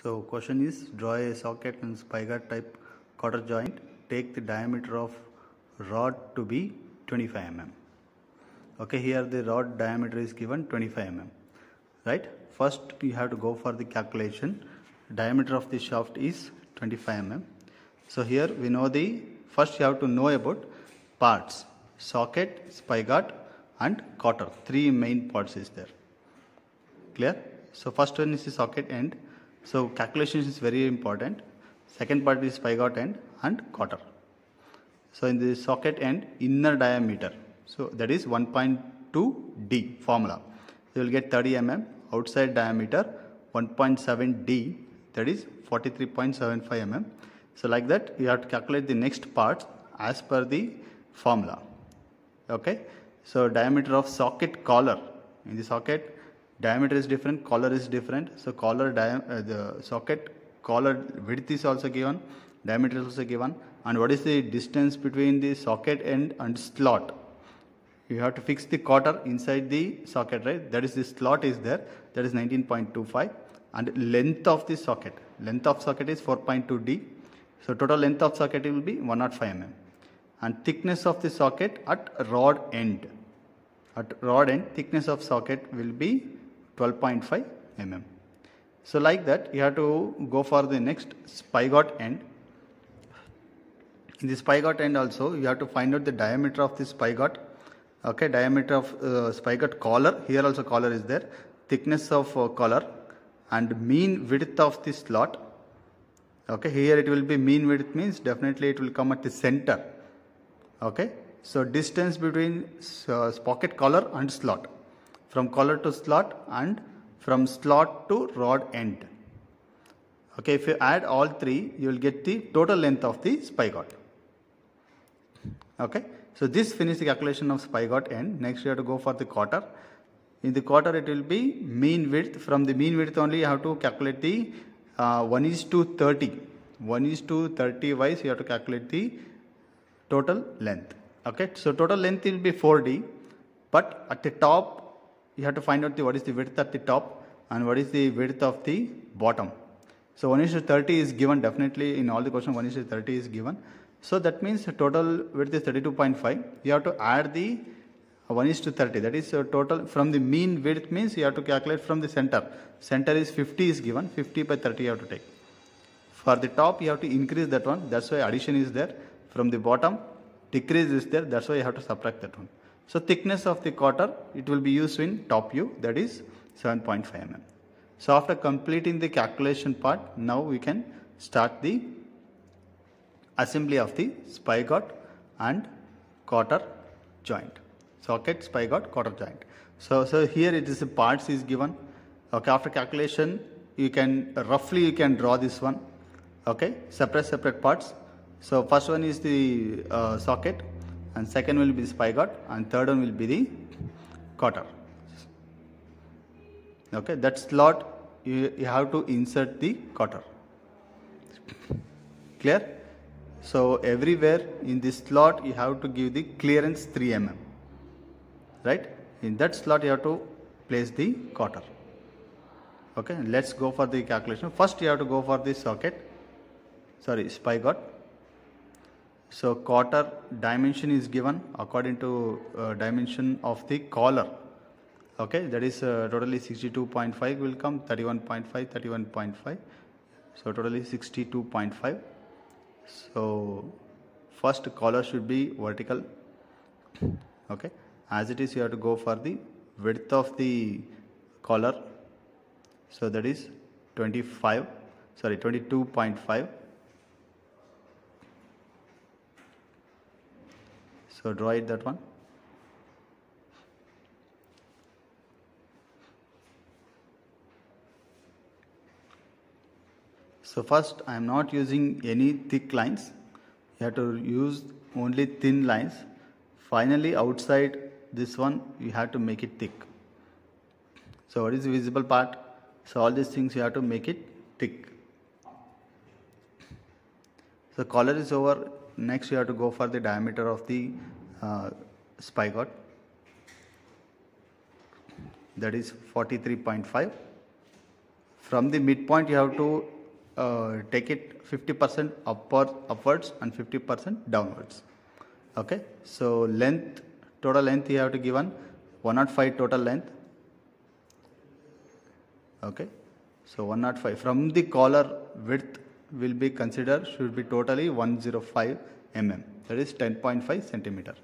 So question is, draw a socket and spigot type cotter joint. Take the diameter of rod to be 25 mm. Okay, here the rod diameter is given 25 mm. Right? First you have to go for the calculation. Diameter of the shaft is 25 mm. So here we know first you have to know about parts. Socket, spigot and cotter. Three main parts is there. Clear? So first one is the socket end. So calculation is very important. Second part is spigot end and cotter. So in the socket end, inner diameter, so that is 1.2 D formula. You will get 30 mm. Outside diameter 1.7 D, that is 43.75 mm. So like that you have to calculate the next parts as per the formula. Okay. So diameter of socket collar. In the socket, diameter is different, collar is different. So collar the socket collar width is also given, diameter is also given, and what is the distance between the socket end and slot. You have to fix the cotter inside the socket, right? That is the slot is there, that is 19.25, and length of the socket. Length of socket is 4.2 D. So total length of socket will be 105 mm. And thickness of the socket at rod end. At rod end, thickness of socket will be 12.5 mm. So like that you have to go for the next spigot end. In the spigot end also you have to find out the diameter of the spigot. Okay, diameter of spigot collar. Here also collar is there. Thickness of collar and mean width of the slot. Okay, here it will be mean width means definitely it will come at the center. Okay, so distance between pocket collar and slot. From collar to slot and from slot to rod end. Okay, if you add all three, you will get the total length of the spigot. Okay, so this finishes the calculation of spigot end. Next you have to go for the cotter. In the cotter it will be mean width. From the mean width only you have to calculate the 1:30. 1:30 wise you have to calculate the total length. Okay, so total length will be 4D, but at the top you have to find out what is the width at the top and what is the width of the bottom. So 1:30 is given definitely in all the questions. 1:30 is given. So that means total width is 32.5. You have to add the 1:30. That is total from the mean width means you have to calculate from the center. Center is 50 is given. 50 by 30 you have to take. For the top you have to increase that one. That's why addition is there. From the bottom decrease is there. That's why you have to subtract that one. So thickness of the cotter, it will be used in top view, that is 7.5 mm. So after completing the calculation part, now we can start the assembly of the spigot and cotter joint. Socket, spigot, cotter joint. So here it is the parts is given. Okay, after calculation you can roughly draw this one. Okay, separate parts. So first one is the socket, and second will be the spigot, and third one will be the cotter. Okay, that slot you have to insert the cotter. Clear? So everywhere in this slot you have to give the clearance 3 mm. Right? In that slot you have to place the cotter. Okay, let's go for the calculation. First you have to go for the spigot. So cotter dimension is given according to dimension of the collar. Okay, that is totally 62.5 will come, 31.5, 31.5. So totally 62.5. So first collar should be vertical. Okay, as it is you have to go for the width of the collar. So that is 22.5. So draw it that one. So first I am not using any thick lines. You have to use only thin lines. Finally outside this one you have to make it thick. So what is the visible part? So all these things you have to make it thick. So collar is over. Next you have to go for the diameter of the spigot. That is 43.5. from the midpoint you have to take it 50% upwards and 50% downwards. Okay, so length, total length you have to given 105 total length. Okay, so 105 from the collar width will be considered, should be totally 105 mm, that is 10.5 centimeter.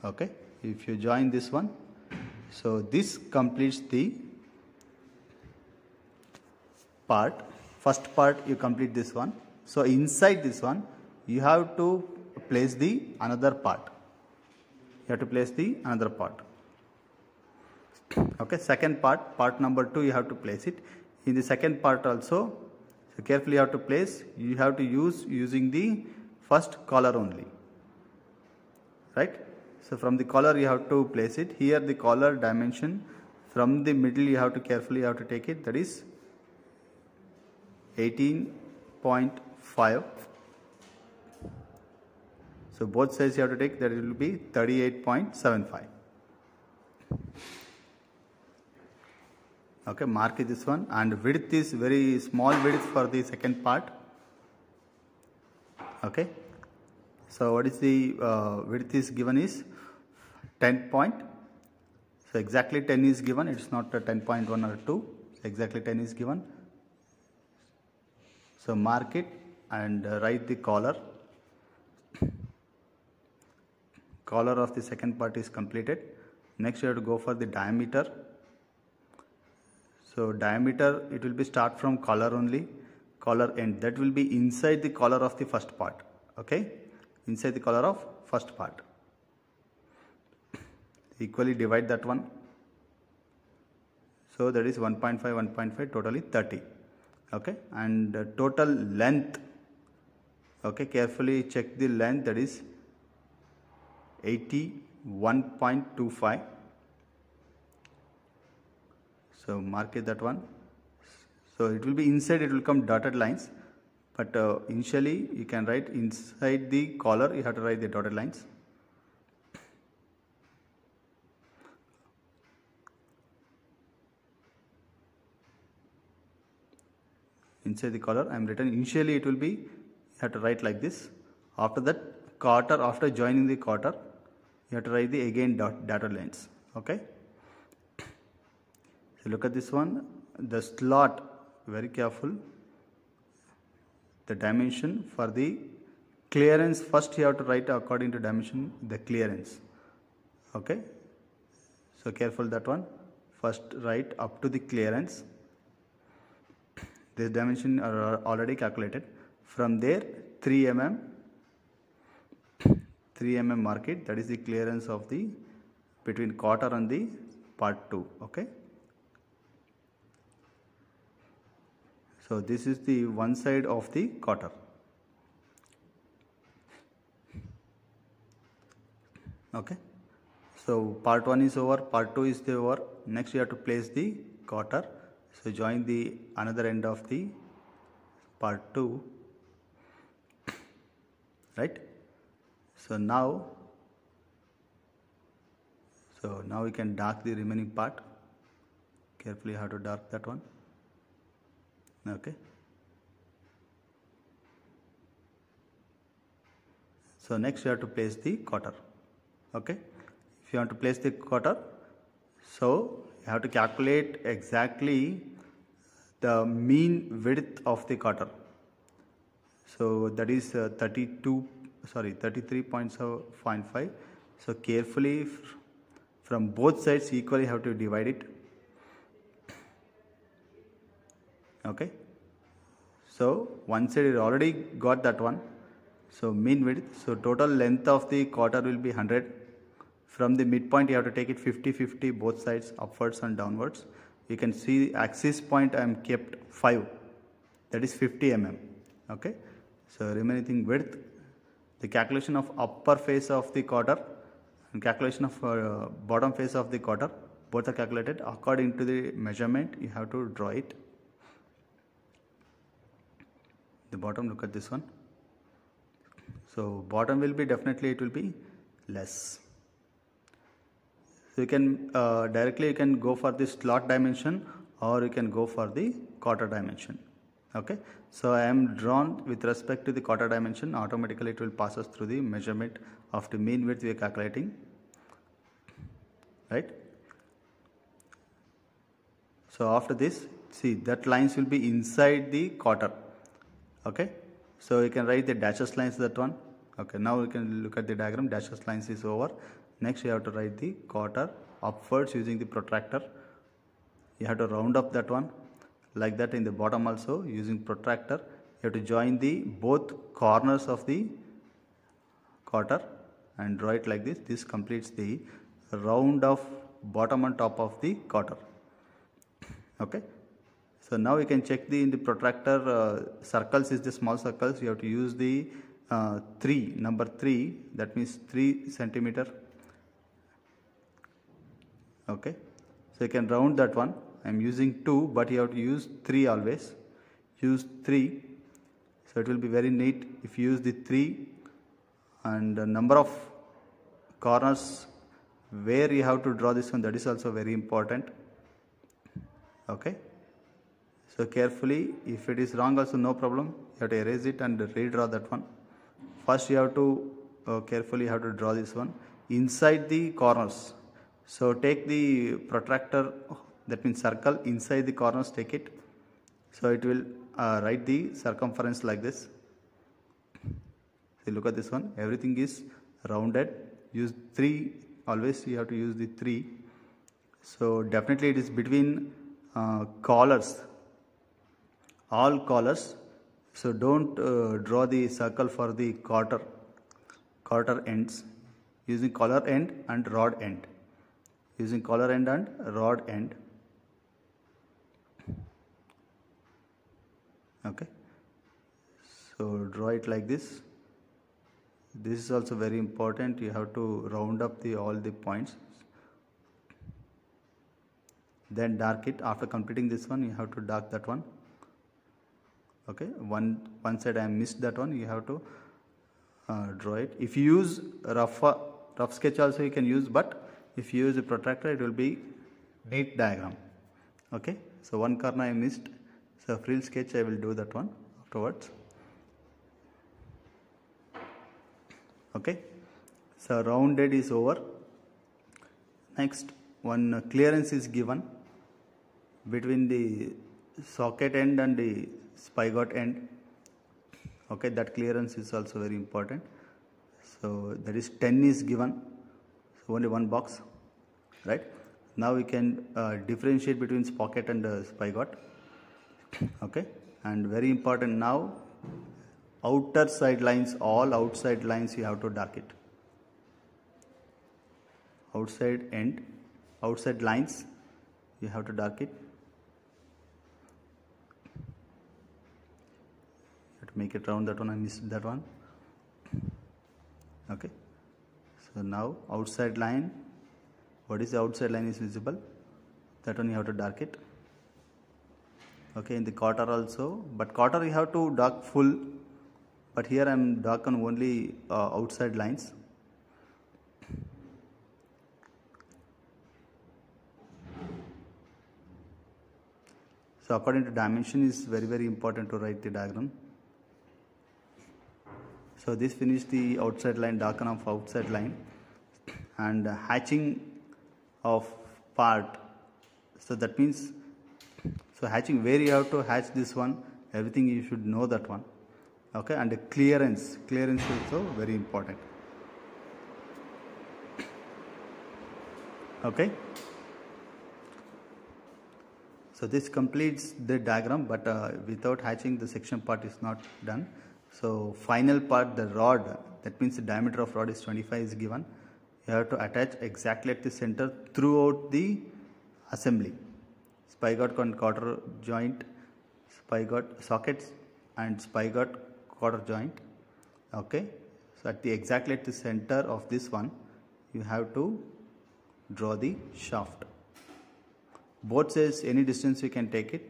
Okay, if you join this one, so this completes the part. First part you complete this one. So inside this one you have to place the another part. You have to place the another part. Okay, second part, part number 2, you have to place it. In the second part also, so carefully you have to place. You have to using the first collar only. Right? So from the collar you have to place it. Here the collar dimension from the middle you have to carefully take it, that is 18.5. So both sides you have to take, that will be 38.75. Okay, mark this one, and width is very small width for the second part. Okay, so what is the width is given is 10 point. So exactly 10 is given, it's not a 10.1 or 2, so exactly 10 is given. So mark it and write the collar. Collar of the second part is completed. Next you have to go for the diameter. So diameter, it will be start from collar only, collar end, that will be inside the collar of the first part. Okay, inside the collar of first part. Equally divide that one. So that is 1.5, 1.5, totally 30. Okay, and total length. Okay, carefully check the length, that is 81.25. So mark it that one. So it will be inside, it will come dotted lines, but initially you can write inside the collar, you have to write the dotted lines. Inside the collar I am written, initially it will be, you have to write like this. After that, quarter, after joining the quarter, you have to write the again dotted lines. Okay. So look at this one, the slot, very careful, the dimension for the clearance, first you have to write according to dimension the clearance. Okay, so careful that one, first write up to the clearance. This dimension are already calculated. From there 3 mm mark it, that is the clearance of the between quarter and the part 2. Okay, so this is the one side of the quarter. Okay, so part 1 is over, part 2 is over. Next you have to place the quarter. So join the another end of the part 2. Right? So now we can dark the remaining part. Carefully how to dark that one. Okay. So next you have to place the quarter. Okay. If you want to place the quarter, so you have to calculate exactly the mean width of the quarter. So that is 33.5. So carefully from both sides equally have to divide it. Okay. So one side is already got that one. So mean width. So total length of the quarter will be 100. From the midpoint you have to take it 50-50 both sides, upwards and downwards. You can see axis point I am kept 5, that is 50 mm. Okay. So remaining width, the calculation of upper face of the quarter and calculation of bottom face of the quarter, both are calculated according to the measurement. You have to draw it. The bottom, look at this one. So bottom will be definitely, it will be less. So you can directly you can go for the slot dimension, or you can go for the quarter dimension. Okay, so I am drawn with respect to the quarter dimension. Automatically it will pass us through the measurement of the mean width we are calculating, right? So after this, see that lines will be inside the quarter. Okay, so you can write the dashes lines, that one. Okay, now we can look at the diagram. Dashes lines is over. Next you have to write the quarter upwards using the protractor. You have to round up that one, like that. In the bottom also using protractor you have to join the both corners of the quarter and draw it like this. This completes the round of bottom and top of the quarter. Okay, so now you can check in the protractor circles is the small circles. You have to use the number 3, that means 3 centimeter. Okay, so you can round that one. I am using 2, but you have to use 3 always. Use 3, so it will be very neat if you use the 3. And the number of corners where you have to draw this one, that is also very important. Okay, so carefully, if it is wrong also no problem, you have to erase it and redraw that one. First you have to carefully have to draw this one inside the corners. So take the protractor, that means circle, inside the corners take it. So it will write the circumference like this. So look at this one, everything is rounded. Use 3, always you have to use the 3. So definitely it is between collars, all collars. So don't draw the circle for the quarter ends, using collar end and rod end, using collar end and rod end. Okay, so draw it like this. This is also very important. You have to round up all the points. Then dark it. After completing this one, you have to dark that one. Okay, one side I missed that one. You have to draw it. If you use rough sketch also you can use, but if you use a protractor it will be neat diagram. Okay, so one corner I missed. So frill sketch I will do that one afterwards. Okay, so rounded is over. Next one, clearance is given between the socket end and the spigot end. Okay, that clearance is also very important. So that is 10 is given, so only one box, right? Now we can differentiate between socket and spigot. Okay, and very important now, outer side lines, all outside lines you have to dark it. Outside end, outside lines you have to dark it. You have to make it round, that one I missed that one. Okay, so now outside line, what is the outside line is visible, that one you have to dark it. Okay, in the quarter also, but quarter you have to dark full, but here I am darken only outside lines. So according to dimension is very important to write the diagram. So this finished the outside line, darken of outside line, and hatching of part. So that means, so hatching, where you have to hatch this one, everything you should know that one. Okay, and the clearance is also very important. Okay, so this completes the diagram, but without hatching the section part is not done. So final part, the rod, that means the diameter of rod is 25 is given. You have to attach exactly at the center throughout the assembly. Spigot and quarter joint, spigot sockets and spigot quarter joint. Okay, so at the exactly at the center of this one you have to draw the shaft. Both sides, any distance you can take it,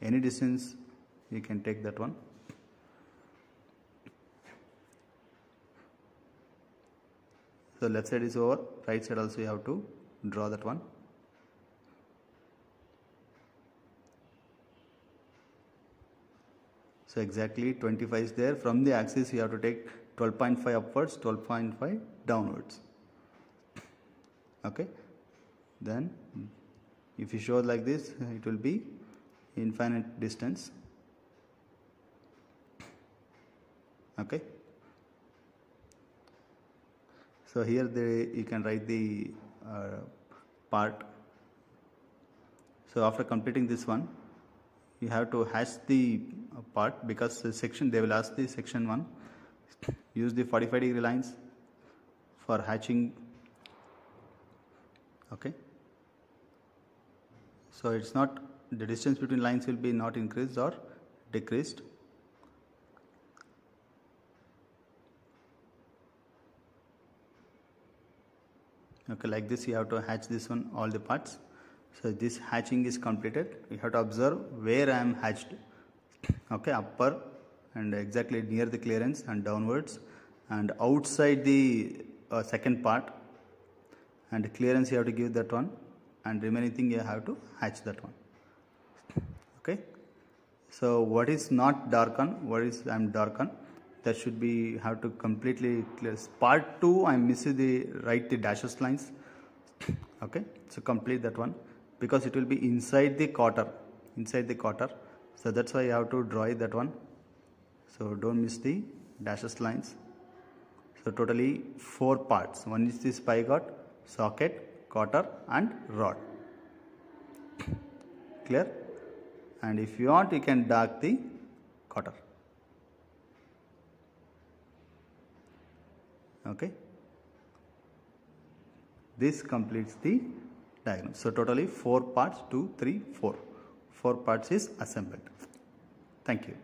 any distance you can take that one. So left side is over, right side also you have to draw that one. So exactly 25 is there. From the axis you have to take 12.5 upwards, 12.5 downwards. Okay. Then if you show like this, it will be infinite distance. Okay. So here you can write the part. So after completing this one, you have to hash the part, because the section, they will ask the section 1. Use the 45-degree lines for hatching. Okay. So it's not, the distance between lines will be not increased or decreased. Okay, like this you have to hatch this one, all the parts. So this hatching is completed. You have to observe where I am hatched. Okay, upper and exactly near the clearance and downwards and outside the second part, and clearance you have to give that one, and remaining thing you have to hatch that one. Okay. So what is not darken, what is I am darken, that should be, have to completely clear. Part 2 I am missing the write the dashes lines. Okay, so complete that one, because it will be inside the quarter, so that's why you have to draw that one. So don't miss the dashes lines. So totally 4 parts. One is the spigot, socket, quarter and rod. Clear? And if you want, you can dark the quarter. Okay. This completes the diagram. So totally 4 parts, 2, 3, 4. 4 parts is assembled. Thank you.